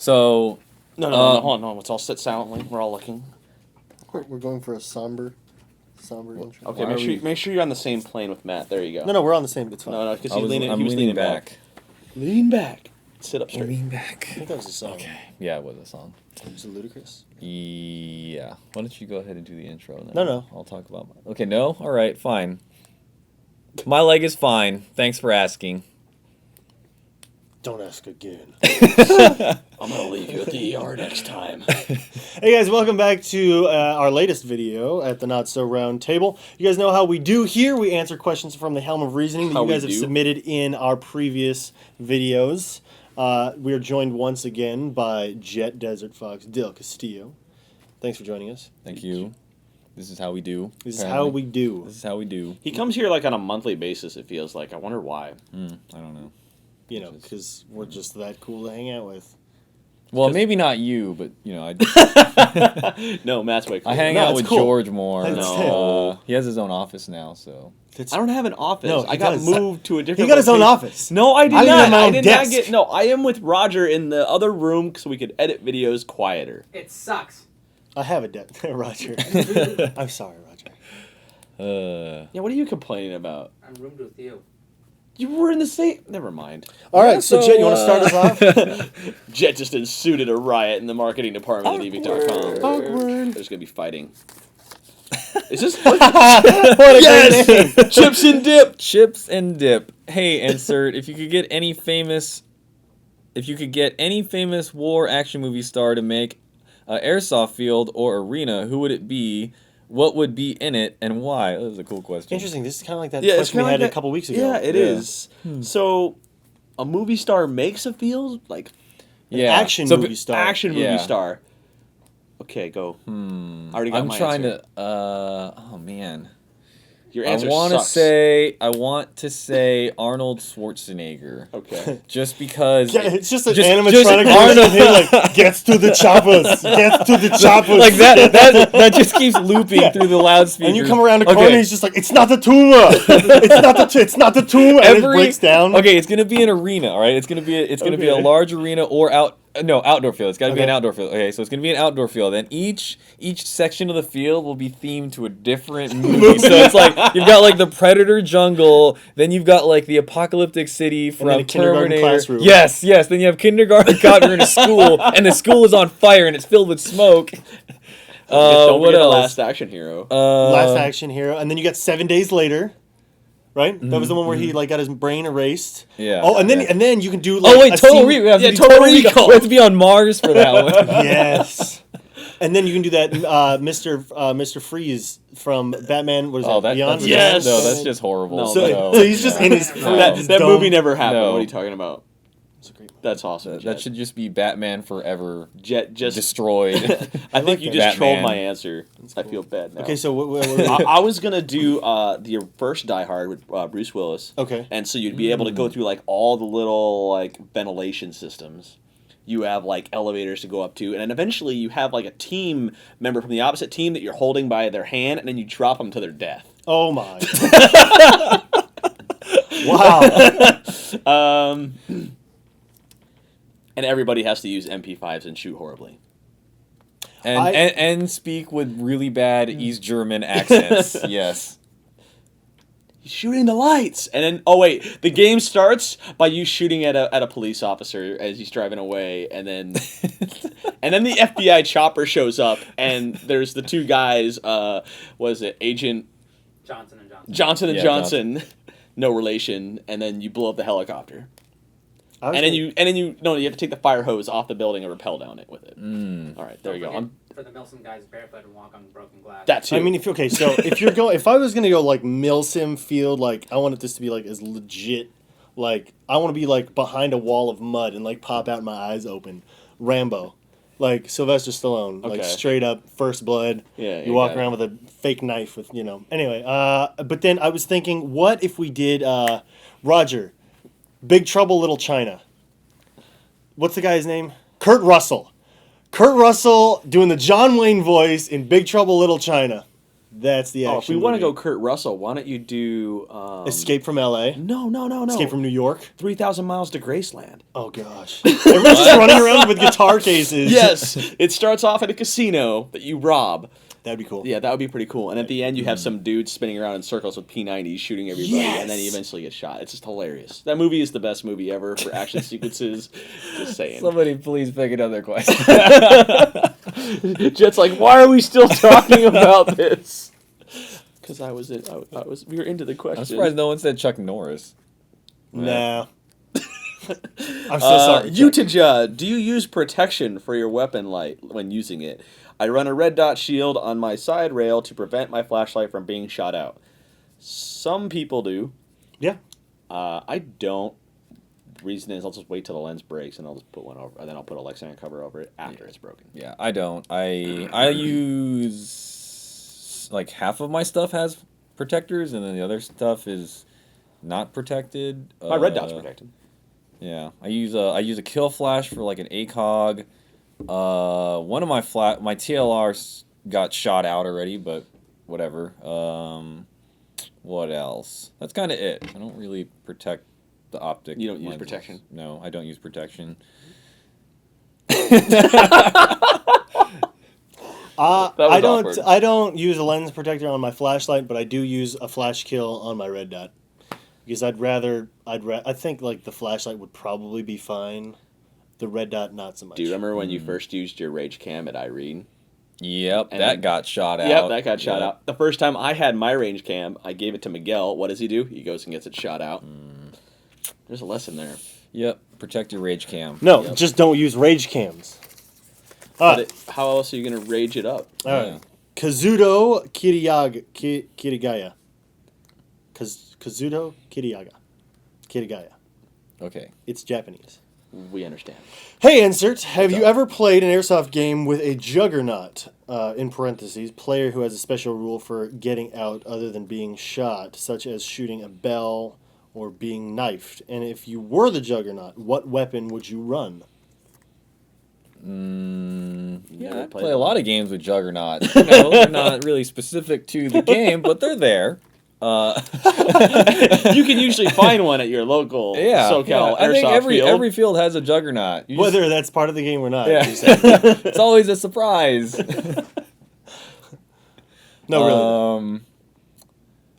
So... No, hold on. Let's all sit silently. We're all looking. We're going for a somber intro. Okay, make sure you're on the same plane with Matt. There you go. No, we're on the same. It's fine. No, because I'm leaning back. Lean back. Sit up straight. Lean back. I think that was a song. Okay. Yeah, it was a song. Was it Ludacris? Yeah. Why don't you go ahead and do the intro? Then No. I'll talk about my... Okay, no? All right, fine. My leg is fine. Thanks for asking. Don't ask again. I'm going to leave you at the ER next time. Hey guys, welcome back to our latest video at the Not So Round Table. You guys know how we do here. We answer questions from the Helm of Reasoning that you guys have submitted in our previous videos. We are joined once again by Jet Desert Fox Del Castillo. Thanks for joining us. Thank you. This is how we do. This is how we do. This is how we do. He comes here like on a monthly basis, it feels like. I wonder why. I don't know. You know, because we're just that cool to hang out with. Well, maybe not you, but, you know, I... No, Matt's way cool. I hang out with George more. No. He has his own office now, so... I don't have an office. No, I got moved to a different He got his own office. No, I did I not. have my own I did desk. not get... No, I am with Roger in the other room so we could edit videos quieter. It sucks. I have a desk. Roger. I'm sorry, Roger. Yeah, what are you complaining about? I'm roomed with you. You were in the same... Never mind. All right, so Jet, you want to start us off? Jet just ensued a riot in the marketing department at Evike.com. Awkward. There's going to be fighting. Is this... What a Yes! great name. Chips and dip! Chips and dip. Hey, insert, if you could get any famous war action movie star to make an airsoft field or arena, who would it be? What would be in it and why? That was a cool question. Interesting. This is kind of like that Yeah, question we had a couple weeks ago. Yeah, it is. So, a movie star makes a field? Like, Action movie star. Action movie star. Okay, go. I already got my answer. Oh man. Your answer I want to say Arnold Schwarzenegger. Okay. Just because It's just an animatronic Arnold him like gets to the choppers, gets to the choppers. like that just keeps looping through the loudspeaker. And you come around the corner, and he's just like, "It's not the tumor. It's not the tumor." And it breaks down. Okay, it's gonna be an arena. All right, it's gonna be a large arena or outdoor field. It's got to be an outdoor field. Okay, so it's going to be an outdoor field. And each section of the field will be themed to a different movie. So it's like, you've got like the Predator jungle, then you've got like the apocalyptic city from and then a kindergarten Terminator. classroom. Yes. Then you have kindergarten in a school, and the school is on fire and it's filled with smoke. Don't what forget else? The Last Action Hero. Last Action Hero. And then you got 7 Days Later. Right? That was the one where he like got his brain erased. Yeah. Oh, and then you can do like Total Recall. Total Recall. We have to be on Mars for that one. Yes. And then you can do that Mr. Freeze from Batman. What is that? Beyond? Yes. No, that's just horrible. No. So he's just in his that movie never happened. No. What are you talking about? That's awesome. That should just be Batman Forever. Jet just destroyed. I think you just Batman. trolled my answer. I feel bad now. Okay, so what I was gonna do the first Die Hard with Bruce Willis. Okay. And so you'd be able to go through like all the little like ventilation systems. You have like elevators to go up to, and then eventually you have like a team member from the opposite team that you're holding by their hand, and then you drop them to their death. Oh my. Wow. And everybody has to use MP5s and shoot horribly. And speak with really bad East German accents. Yes. He's shooting the lights, and then the game starts by you shooting at a police officer as he's driving away, and then the FBI chopper shows up, and there's the two guys. What is it, Agent Johnson and Johnson. Johnson, no relation, and then you blow up the helicopter. And then you have to take the fire hose off the building and rappel down it with it. All right, there you go. For the Milsim guys barefoot and walk on broken glass. That too. I mean, if I was gonna go like Milsim Field, like I wanted this to be like as legit, like I want to be like behind a wall of mud and like pop out my eyes open, Rambo, like Sylvester Stallone, like straight up First Blood. Yeah, you walk around with a fake knife with Anyway, but then I was thinking, what if we did Roger, Big Trouble Little China. What's the guy's name? Kurt Russell. Kurt Russell doing the John Wayne voice in Big Trouble Little China. That's the action. If we want to movie. go Kurt Russell, why don't you do Escape from L.A. No. Escape from New York. 3,000 Miles to Graceland. Oh gosh, everyone's just running around with guitar cases. Yes, it starts off at a casino that you rob. That'd be cool. Yeah, that would be pretty cool. And at the end, you have some dude spinning around in circles with P90s shooting everybody, and then he eventually gets shot. It's just hilarious. That movie is the best movie ever for action sequences. Just saying. Somebody please pick another question. Jet's like, why are we still talking about this? Because we were into the question. I'm surprised no one said Chuck Norris. Nah. I'm so sorry. Utaja, do you use protection for your weapon light when using it? I run a red dot shield on my side rail to prevent my flashlight from being shot out. Some people do. Yeah. I don't. Reason is I'll just wait till the lens breaks and I'll just put one over, and then I'll put a Lexan cover over it after it's broken. Yeah, I don't. I use like half of my stuff has protectors, and then the other stuff is not protected. My red dot's protected. Yeah, I use a kill flash for like an ACOG. One of my TLRs got shot out already, but whatever. What else? That's kind of it. I don't really protect the optic. You don't use lenses. protection? No, I don't use protection. I don't use a lens protector on my flashlight, but I do use a flash kill on my red dot. Because I think like the flashlight would probably be fine. The red dot not so much. Do you remember when you first used your Rage Cam at Irene? Yep, And that got shot out. Yep, that got shot out. The first time I had my Range Cam, I gave it to Miguel. What does he do? He goes and gets it shot out. There's a lesson there. Yep, protect your Rage Cam. No, just don't use rage cams. How else are you going to rage it up? All right. Kazuto Kirigaya. Kazuto Kirigaya. Okay. It's Japanese. We understand. Hey, Insert, have you ever played an Airsoft game with a juggernaut, in parentheses, player who has a special rule for getting out other than being shot, such as shooting a bell or being knifed? And if you were the juggernaut, what weapon would you run? Yeah, I play a lot of games with juggernauts. You know, they're not really specific to the game, but they're there. You can usually find one at your local SoCal Airsoft I think field. every field has a juggernaut. Whether that's part of the game or not. Yeah. It's always a surprise. No,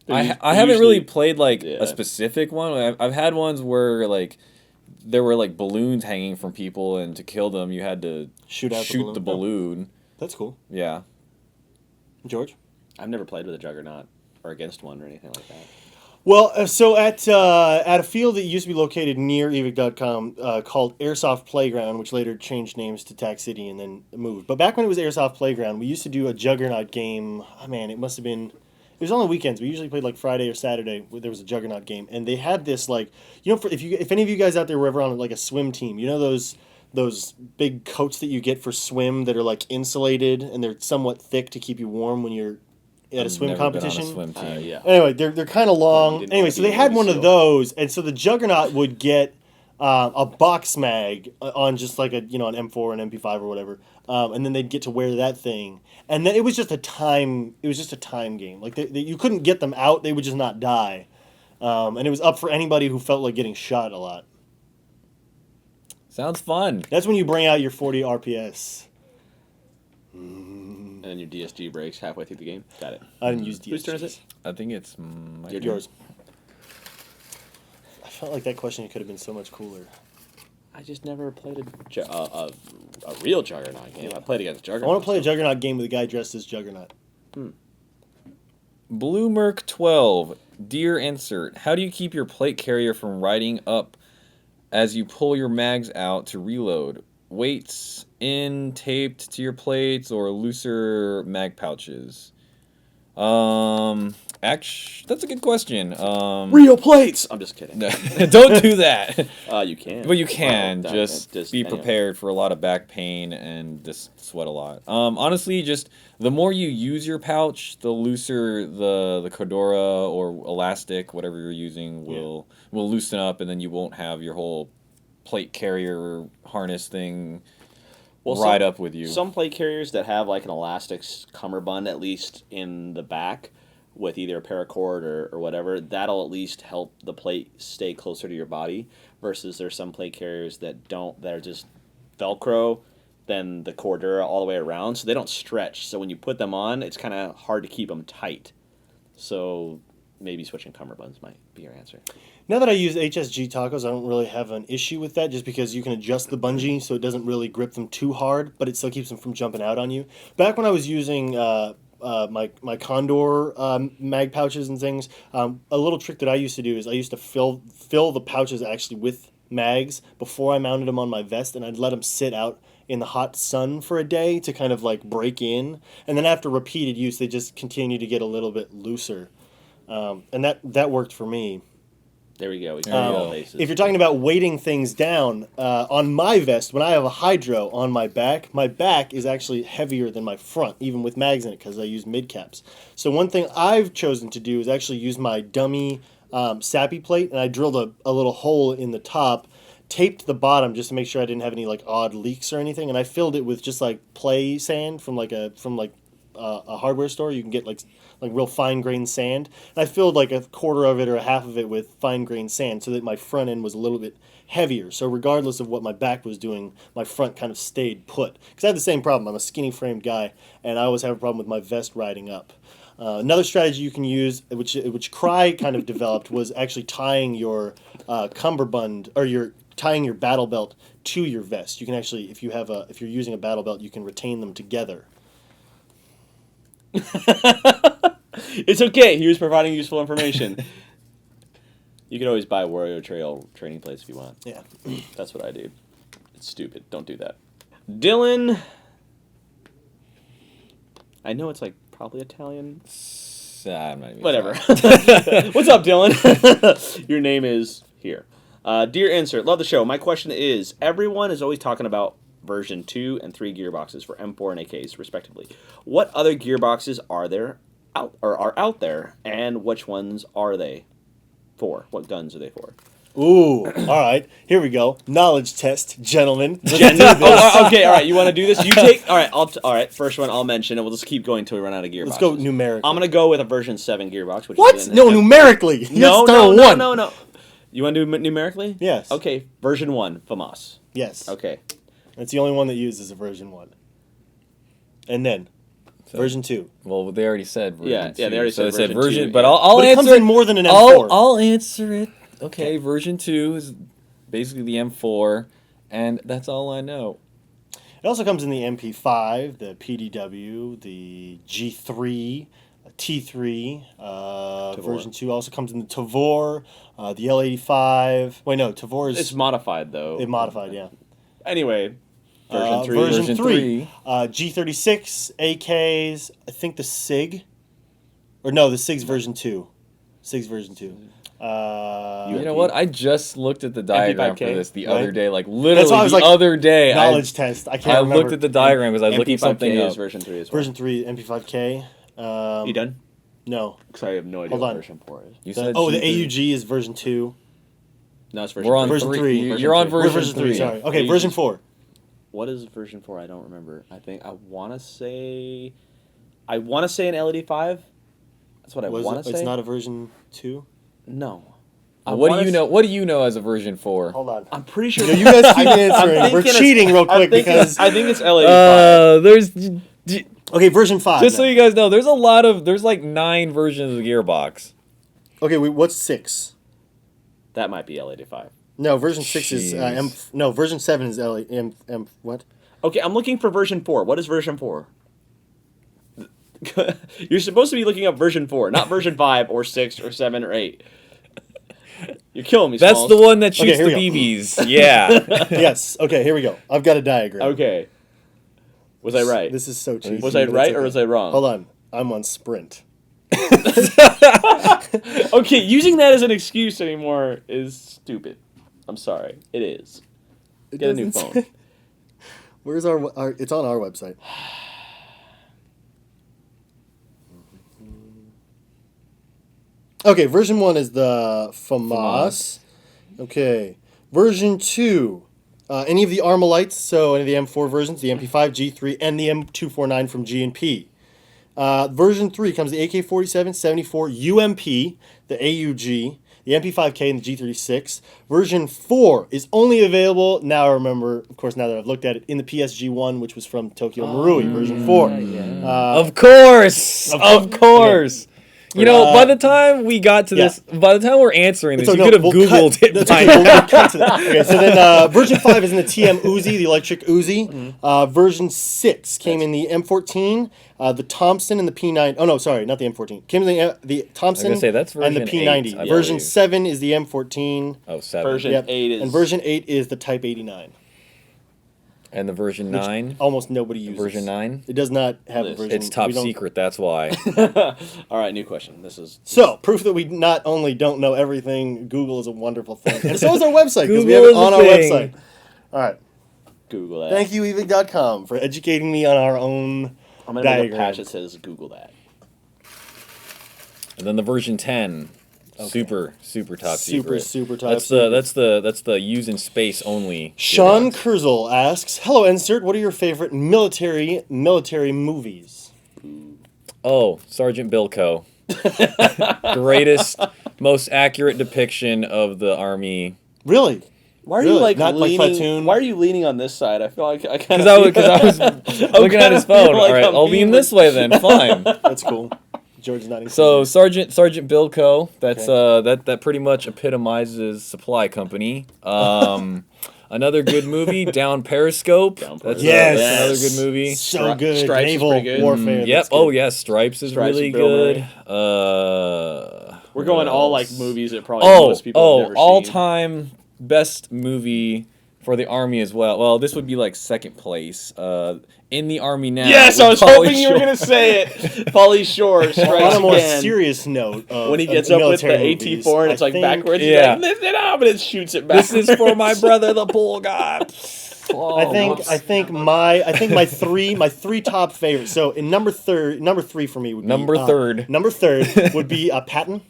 really. I haven't really played like a specific one. I've had ones where like there were like balloons hanging from people, and to kill them you had to shoot the balloon. That's cool. Yeah. George? I've never played with a juggernaut or against one or anything like that. Well, so at a field that used to be located near Evike.com called Airsoft Playground, which later changed names to Tac City and then moved. But back when it was Airsoft Playground, we used to do a Juggernaut game. Oh, man, it must have been... It was on the weekends. We usually played like Friday or Saturday where there was a Juggernaut game. And they had this like... You know, if any of you guys out there were ever on like a swim team, you know those big coats that you get for swim that are like insulated and they're somewhat thick to keep you warm when you're at a swim competition. Swim team. Yeah. Anyway, they're kind of long. Anyway, so they had one of those, and so the Juggernaut would get a box mag on just like an M4 and MP5 or whatever, and then they'd get to wear that thing, and then it was just a time. It was just a time game. Like you couldn't get them out; they would just not die, and it was up for anybody who felt like getting shot a lot. Sounds fun. That's when you bring out your 40 RPS. And then your DSG breaks halfway through the game. Got it. I didn't use DSG. Whose turn is it? I think it's my turn. Yours. I felt like that question could have been so much cooler. I just never played a real Juggernaut game. I played against Juggernaut. I want to play a Juggernaut game with a guy dressed as Juggernaut. Blue Merc 12. Dear Insert, how do you keep your plate carrier from riding up as you pull your mags out to reload? Weights in taped to your plates or looser mag pouches? Actually, that's a good question. Real plates. I'm just kidding. Don't do that. You can. But you can just be anyway. prepared for a lot of back pain and just sweat a lot. Honestly, just the more you use your pouch, the looser the Cordura or elastic, whatever you're using, will loosen up, and then you won't have your whole plate carrier harness thing ride up with you. Some plate carriers that have like an elastic cummerbund, at least in the back, with either a paracord or whatever, that'll at least help the plate stay closer to your body. Versus there's some plate carriers that don't, that are just Velcro, then the Cordura all the way around, so they don't stretch. So when you put them on, it's kind of hard to keep them tight. So maybe switching cummerbunds might be your answer. Now that I use HSG tacos, I don't really have an issue with that, just because you can adjust the bungee so it doesn't really grip them too hard, but it still keeps them from jumping out on you. Back when I was using my Condor mag pouches and things, a little trick that I used to do is I used to fill the pouches actually with mags before I mounted them on my vest, and I'd let them sit out in the hot sun for a day to kind of like break in, and then after repeated use, they just continue to get a little bit looser, and that worked for me. There we go. If you're talking about weighting things down, on my vest, when I have a hydro on my back is actually heavier than my front, even with mags in it, because I use mid caps. So one thing I've chosen to do is actually use my dummy sappy plate, and I drilled a little hole in the top, taped the bottom just to make sure I didn't have any like odd leaks or anything, and I filled it with just like play sand from a hardware store. You can get like real fine grained sand, and I filled like a quarter of it or a half of it with fine grained sand so that my front end was a little bit heavier. So regardless of what my back was doing, my front kind of stayed put. Because I had the same problem. I'm a skinny framed guy, and I always have a problem with my vest riding up. Another strategy you can use, which Cry kind of developed, was actually tying your cummerbund, or tying your battle belt to your vest. You can actually, if you're using a battle belt, you can retain them together. It's okay. He was providing useful information. You can always buy Warrior Trail training plates if you want. Yeah. That's what I do. It's stupid. Don't do that. Dylan. I know it's like probably Italian. I'm not even Whatever. What's up, Dylan? Your name is here. Dear Insert, love the show. My question is, everyone is always talking about version 2 and 3 gearboxes for M4 and AKs, respectively. What other gearboxes are out there, and which ones are they for? What guns are they for? Ooh, all right. Here we go. Knowledge test, gentlemen. Okay, all right. You want to do this? You take. All right. All right. First one I'll mention, and we'll just keep going until we run out of gearboxes. Let's go numerically. I'm gonna go with a version 7 gearbox. Which what? Is No, numerically. No. You want to do numerically? Yes. Okay. Version 1, FAMAS. Yes. Okay. That's the only one that uses a version 1. And then version 2. Well, they already said version 2. Yeah, they already said version 2. But I'll but it answer comes in more than an M4. I'll answer it. Okay, version 2 is basically the M4, and that's all I know. It also comes in the MP5, the PDW, the G3, T3. Version 2 also comes in the Tavor, the L85. Wait, no, Tavor is... It's modified, though. It modified, yeah. Anyway, version 3. Version 3. G36, AKs, I think the SIG. Or no, the SIG's version 2. SIG's version 2. You know what? I just looked at the diagram for this the other day. Like, literally That's why I was like, other day. Knowledge test. I can't remember. I looked at the diagram because I was looking something up. Is version 3 as well. Version 3, MP5K. You done? No. Because I have no idea what version 4 is. You said the AUG is version 2. No, it's version 3. We're on version 3. You're on version 3. Version 3, sorry. Okay, version 4. What is version 4? I don't remember. I want to say an L85. That's what I want to say. It's not a version 2? No. What do you know? What do you know as a version 4? Hold on. I'm pretty sure. No, you guys keep answering. We're cheating real quick because I think it's L85. Okay, version 5. Just so you guys know, there's like 9 versions of the gearbox. Okay, what's 6? That might be L85. No, version 6 is version 7 is M what? Okay, I'm looking for version 4. What is version 4? You're supposed to be looking up version 4, not version 5 or 6 or 7 or 8. You're killing me, That's Smalls. the one that shoots Okay, the BBs. Yeah. Yes. Okay, here we go. I've got a diagram. Okay. Was I right? This is so cheesy. Was I right or was I wrong? Hold on. I'm on Sprint. Okay, using that as an excuse anymore is stupid. I'm sorry. It is. Get a new phone. Where's our... It's on our website. Okay, version 1 is the FAMAS. Okay. Version 2 any of the Armalites, so any of the M4 versions, the MP5, G3, and the M249 from G&P. Version 3 comes the AK-47, 74, UMP, the AUG, the MP5K, and the G36. Version 4 is only available, now I remember, of course, now that I've looked at it, in the PSG-1 which was from Tokyo Marui, version 4. Of course! Of course! You know, by the time we got to this, by the time we're answering this, you could have Googled it. That's okay, we'll cut to that. Okay, so then version 5 is in the TM Uzi, the electric Uzi. Version 6 came in the M14, the Thompson, and the P9. Oh, no, sorry, not the M14. Came in the Thompson that's and the P90. 8, version 7 is the M14. Oh, 7. Version 8 is... And version 8 is the Type 89. And the version 9? Almost nobody uses. Version 9? It does not have a version. It's top secret, that's why. All right, new question. This is... So, proof that we not only don't know everything, Google is a wonderful thing. And so is our website, because we have it on our website. All right. Google that. Thank you, Evike.com, for educating me on our own I'm going to make a patch that says Google that. And then the version 10. Okay. Super top secret. Super top secret. That's the use in space only. Sean Kurzel asks, "Hello, Insert. What are your favorite military movies?" Oh, Sergeant Bilko. Greatest, most accurate depiction of the Army. Really? Why are you like not leaning? Like Platoon? Why are you leaning on this side? I feel like I kind of because I was looking at his phone. All right, I'll lean this way then. Fine. That's cool. George's not. So Sergeant Bilko, that's that pretty much epitomizes Supply Company. Another good movie, Down Periscope. That's another good movie. So good. Stripes Naval is pretty good. warfare. Yep. Oh yes, Stripes is really good. We're going all like movies that probably most people have never all seen. time best movie for the Army as well. Well, this would be like second place. In the Army now. Yes, I was hoping you were going to say it. Pauly Shore strikes on a more again. serious note, when he gets up with the AT-4 and it's like backwards, he's like, lift it up, and it shoots it back. This is for my brother, the pool guy. I think my three top favorites. So in number three for me would be number third would be Patton.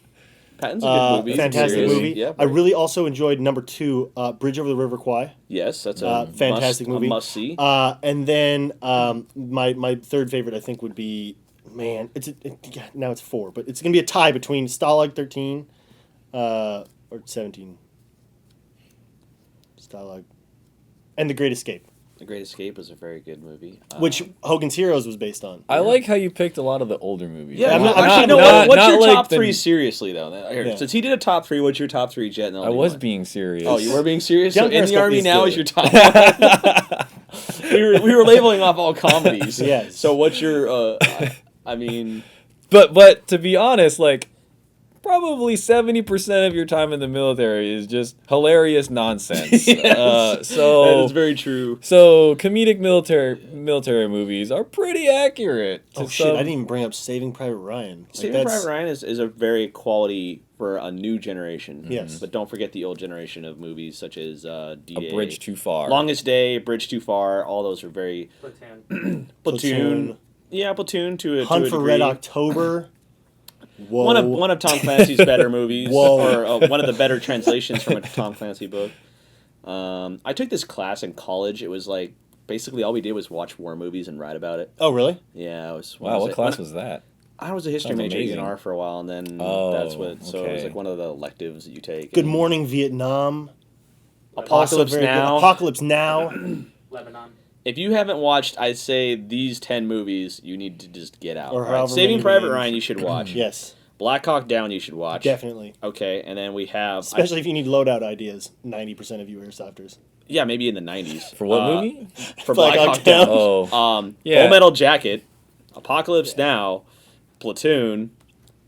Patton's a good movie. Fantastic movie. Yeah, I really also enjoyed number 2, Bridge Over the River Kwai. Yes, that's a fantastic movie. A must see. And then my third favorite I think would be now it's 4, but it's gonna be a tie between Stalag 13 or 17. Stalag and The Great Escape. The Great Escape was a very good movie. Which Hogan's Heroes was based on. I like how you picked a lot of the older movies. Yeah, what's your top 3 seriously, though? Here, since he did a top 3, what's your top 3, Jet? I was being serious. Oh, you were being serious? So In the Army Now is your top 1? we were labeling off all comedies. Yes. So what's your, I mean... But to be honest, like, probably 70% of your time in the military is just hilarious nonsense. Yes. So that is very true. So comedic military movies are pretty accurate. Oh shit! I didn't even bring up Saving Private Ryan. Saving Private Ryan is a very quality for a new generation. Yes. But don't forget the old generation of movies such as D-Day, A Bridge Too Far, Longest Day, Bridge Too Far. All those are very Platoon. Yeah, Platoon to a Hunt to a for degree. Red October. Whoa. One of Tom Clancy's better movies, Whoa. or one of the better translations from a Tom Clancy book. I took this class in college. It was like basically all we did was watch war movies and write about it. Oh, really? Yeah, it was. Wow, what class was that? I was a history major at UNR for a while, and then that's what. So it was like one of the electives that you take. Good Morning Vietnam. Apocalypse Now. Apocalypse Now. Lebanon. If you haven't watched, I'd say these 10 movies, you need to just get out. Or right? Saving Private Ryan, you should watch. Yes. Black Hawk Down, you should watch. Definitely. Okay, and then we have... Especially if you need loadout ideas, 90% of you airsofters. Yeah, maybe in the 90s. For what movie? For Black Hawk Down. Oh. Full Metal Jacket, Apocalypse Now, Platoon,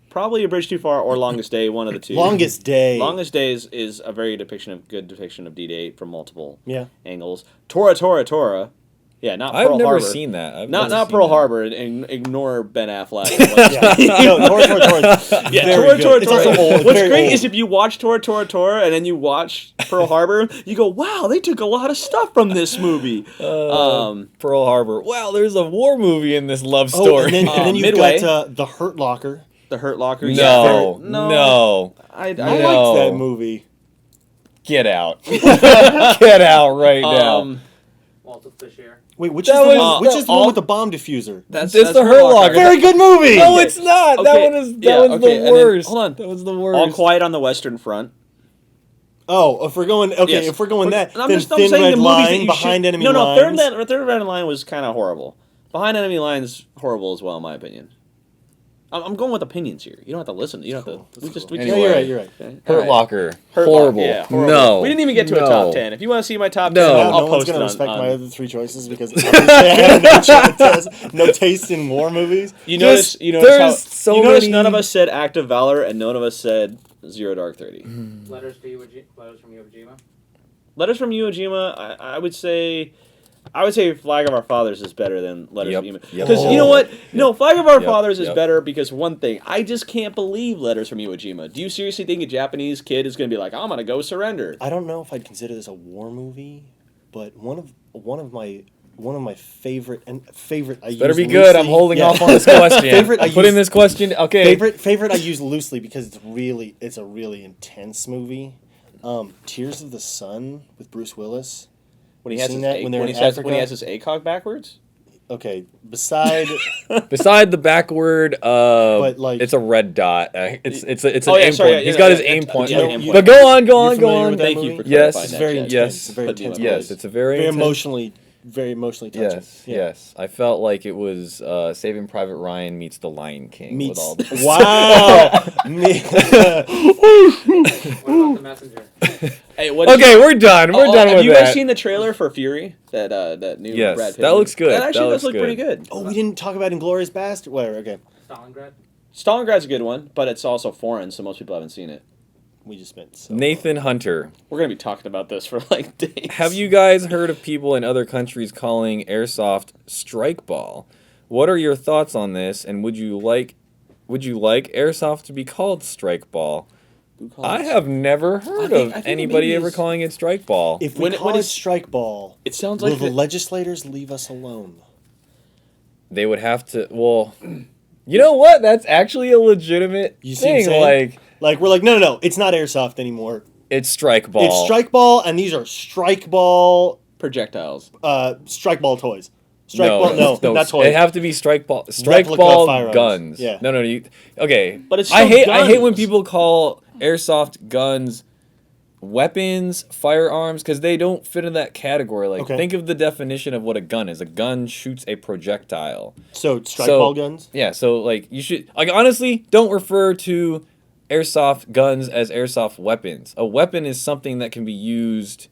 probably A Bridge Too Far, or Longest Day, one of the two. Longest Day. Longest Day is a very good depiction of D-Day from multiple angles. Tora. Yeah, not Pearl Harbor. I've never seen that. Not Pearl Harbor, and ignore Ben Affleck. Tora. What's great is if you watch Tora, and then you watch Pearl Harbor, you go, wow, they took a lot of stuff from this movie. Pearl Harbor. Wow, there's a war movie in this love story. And then you've got The Hurt Locker. The Hurt Locker. No. I liked that movie. Get out. Get out right now. Walter Fisher. Wait, which That is the was- one? Which is the all- one with the bomb diffuser? It's the Hurt Locker. Very good movie. No, it's not. That Okay, one is. yeah, That was okay, the and then- worst. hold on. That was the worst. All Quiet on the Western Front. Oh, if we're going Yes. if we're going that, I'm then just- I'm Thin saying Red the movies that Line, you Behind should- Enemy no, Lines. Third Red Line was kind of horrible. Behind Enemy Lines horrible as well, in my opinion. I'm going with opinions here. You don't have to listen. You don't have to. We just. We Anyway. Yeah, you're right. You're right. Okay. Hurt Alright. Locker. Hurt horrible. Locker, yeah, horrible. No. We didn't even get to a No. top 10. If you want to see my top No. 10, Now, I'll no one's post gonna it respect on. my other three choices because obviously I have no taste in war movies. You Just- notice. You notice how. there's so you notice many- none of us said Act of Valor, and none of us said Zero Dark 30. Letters from Iwo Jima. Letters from Iwo Jima. I would say. Flag of Our Fathers is better than Letters Yep, from Iwo Jima. yep. Because you know what? No, Flag of Our Yep, Fathers is yep. better because one thing, I just can't believe Letters from Iwo Jima. Do you seriously think a Japanese kid is going to be like, I'm going to go surrender? I don't know if I'd consider this a war movie, but one of my favorite I Better use be good. I'm loosely- holding yeah. off on this question. Favorite I I'm putting use- this question. Okay. favorite I use loosely because it's a really intense movie. Tears of the Sun with Bruce Willis. When he You has seen his that when they're when in he has Africa? when he has his ACOG backwards. Okay, beside Beside the backward, But, like- it's a red dot. It's an Oh, yeah, aim sorry, point. yeah, He's yeah, got yeah, his yeah, aim yeah, point. yeah, aim point. But go on, You're go familiar on. with that Thank movie? you for Yes. clarifying It's that. very Chad. intense. Yes. It's a very Put me intense on Yes, movie. blast. it's a very very intense- emotionally touching. Yes, Yeah. yes. I felt like it was Saving Private Ryan meets The Lion King. With all this. Wow. What about the messenger? Hey, what did Okay, we're done. We're done Have with you that. guys seen the trailer for Fury? That new Yes, Brad Pitt that movie? looks good. That actually That does looks look pretty good. good. Oh, we didn't talk about Inglourious Bastard. Whatever. Okay, Stalingrad. Stalingrad's a good one, but it's also foreign, so most people haven't seen it. we just spent. So Nathan Hunter. We're gonna be talking about this for like days. Have you guys heard of people in other countries calling airsoft strike ball? What are your thoughts on this? And would you like airsoft to be called strike ball? Who calls I it? have never heard I of think it anybody maybe ever is- calling it strike ball. If we When call it it's- strike ball, It sounds will like the the- legislators leave us alone? They would have to. Well, you know what? That's actually a legitimate You see what I'm thing. saying? Like We're like, no, it's not airsoft anymore. it's strike ball. It's strike ball, and these are strike ball projectiles. strike ball toys. Strike ball, no, not toys. They have to be strike ball. Strike Replica ball firearms. guns. Yeah. No. Okay. But it's I still hate when guns. people call airsoft guns weapons, firearms, because they don't fit in that category. Like, Okay. think of the definition of what a gun is. A gun shoots a projectile. So strike So- ball guns. Yeah. So like you should honestly don't refer to airsoft guns as airsoft weapons. A weapon is something that can be used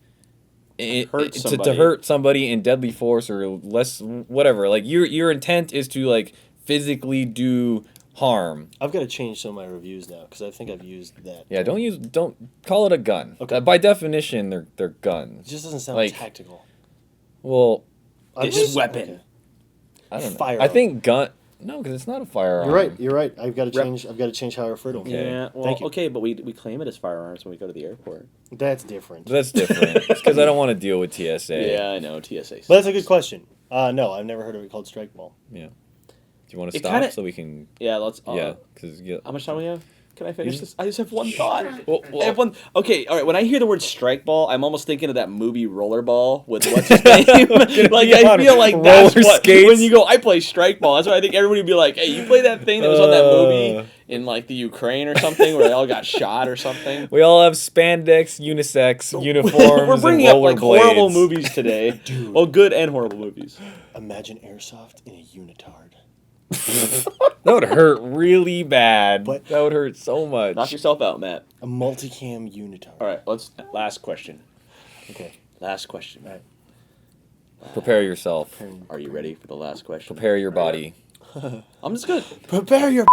Hurt to somebody. hurt somebody in deadly force or less whatever. Like your intent is to like physically do harm. I've got to change some of my reviews now because I think I've used that. Yeah, don't call it a gun. Okay. By definition, they're It guns. just doesn't sound Like- tactical. Well, It's weapon. okay. I don't know. Firearm. I think gun. No, because it's not a firearm. You're right. I've got to change. I've got to change how I refer to them. Okay. Yeah. Well, Thank you. okay, but we claim it as firearms when we go to the airport. That's different. That's different. It's because I don't want to deal with TSA. Yeah, I know TSA. But that's a good question. No, I've never heard of it called strike ball. Yeah. Do you want to It stop kinda- so we can? Yeah, let's. Yeah, because How much time we have? Can I finish You- this? I just have one thought. Well, I have one. Okay, all right. When I hear the word strike ball, I'm almost thinking of that movie Rollerball with what's his name. Like be I on feel like that's roller what skates. when you go. I play strike ball. That's why I think everybody would be like, "Hey, you play that thing that was on that Uh. movie in like the Ukraine or something where they all got shot or something." we all have spandex, unisex uniforms. We're bringing and up like horrible rollerblades. movies today. Well, good and horrible movies. Imagine airsoft in a unitard. That would hurt really bad. But- that would hurt so much. Knock yourself out, Matt. A multicam unitard. All right, let's. Last question. Okay. Last question. All right. Prepare yourself. Are you ready for the last question? Prepare your body. I'm just good. Prepare your.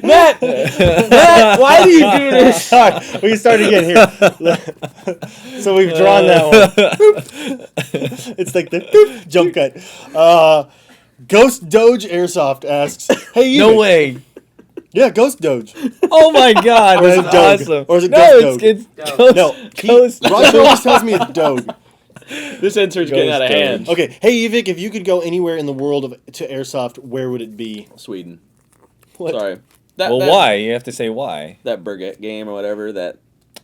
Matt, why do you do this? Sorry, we can start again here. So we've drawn that one. It's like the boop, jump cut. Ghost Doge Airsoft asks, "Hey, No Evike." way. Yeah, Ghost Doge. Oh my god, Or is that's it Doge? awesome. Or is it no, Ghost it's Doge? Ghost, No, Ghost Roger always tells me it's Doge. This insert's getting Ghost out of Doge. hand. Okay, hey Evike, if you could go anywhere in the world to airsoft, where would it be? Sweden. What? Sorry. That, Well, that, why? You have to say why. That Burgett game or whatever. That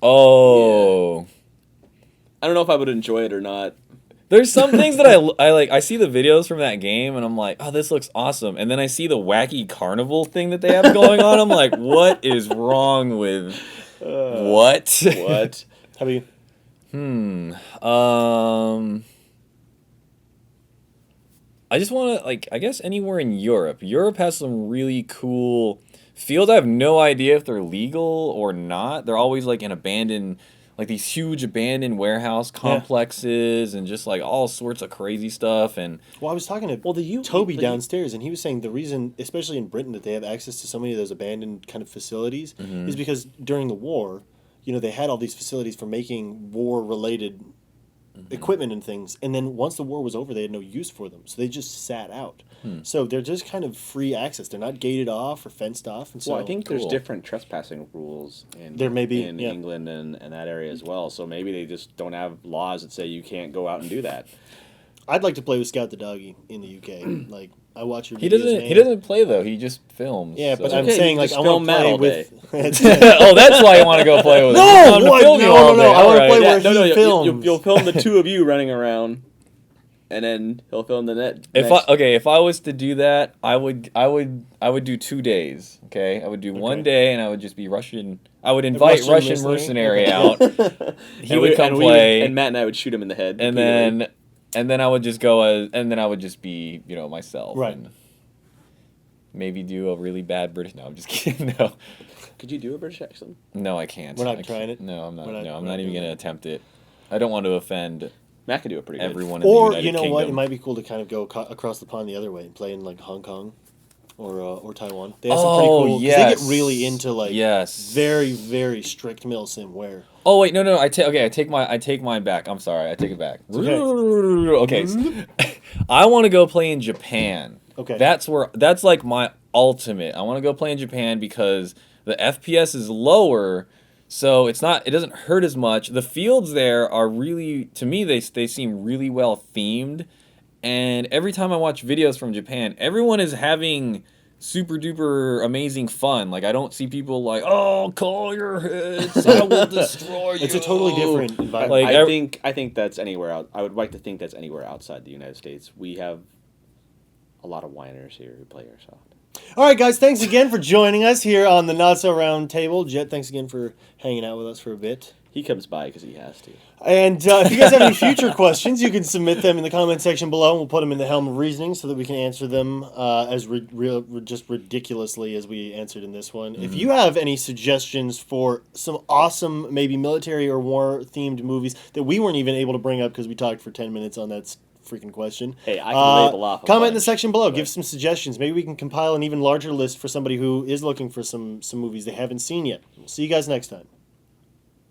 Oh. I don't know if I would enjoy it or not. There's some things that I like. I see the videos from that game, and I'm like, oh, this looks awesome. And then I see the wacky carnival thing that they have going on. I'm like, what is wrong with what? What? How about you? I just want to, like, I guess anywhere in Europe. Europe has some really cool fields. I have no idea if they're legal or not. They're always like in abandoned, like these huge abandoned warehouse complexes and just like all sorts of crazy stuff. And well, I was talking to Toby downstairs, and he was saying the reason, especially in Britain, that they have access to so many of those abandoned kind of facilities is because during the war, they had all these facilities for making war-related equipment and things, and then once the war was over, they had no use for them, so they just sat out. So they're just kind of free access. They're not gated off or fenced off. And so I think there's different trespassing rules in England and that area as well. So maybe they just don't have laws that say you can't go out and do that. I'd like to play with Scout the Doggy in the UK. Like, I watch your videos. He doesn't play though. He just films. Yeah, so. but I'm saying like I want to play with. Oh, that's why you want to go play with him. No, I want to play where he films. You'll film the two of you running around, and then he'll film the net. If I was to do that, I would do 2 days. Okay, I would do 1 day, and I would just be Russian. I would invite Russian mercenary out. He would come play, and Matt and I would shoot him in the head, and then I would just go and then I would just be, myself. Right. And maybe do a really bad British. No, I'm just kidding. No. Could you do a British accent? No, I can't. We're not trying it. No, I'm not. I'm not even going to attempt it. I don't want to offend. Matt could do it pretty good. Everyone in the United Kingdom. Or you know what? It might be cool to kind of go across the pond the other way and play in like Hong Kong. Or Taiwan. They have some pretty cool. Yes. They get really into like very, very strict milsim wear. Oh wait, no. I take mine back. I'm sorry, I take it back. Okay, I want to go play in Japan. Okay, that's like my ultimate. I want to go play in Japan because the FPS is lower, so it doesn't hurt as much. The fields there are really, to me, they seem really well themed. And every time I watch videos from Japan, everyone is having super duper amazing fun. Like, I don't see people like, oh, call your hits, I will destroy you. It's a totally different environment. Like, I think that's anywhere out. I would like to think that's anywhere outside the United States. We have a lot of whiners here who play Airsoft. All right, guys, thanks again for joining us here on the Not So Round Table. Jet, thanks again for hanging out with us for a bit. He comes by because he has to. And if you guys have any future questions, you can submit them in the comment section below, and we'll put them in the Helm of Reasoning so that we can answer them as just ridiculously as we answered in this one. If you have any suggestions for some awesome, maybe military or war-themed movies that we weren't even able to bring up because we talked for 10 minutes on that freaking question. Hey, I can label off. Comment in the section below. Give some suggestions. Maybe we can compile an even larger list for somebody who is looking for some movies they haven't seen yet. We'll see you guys next time.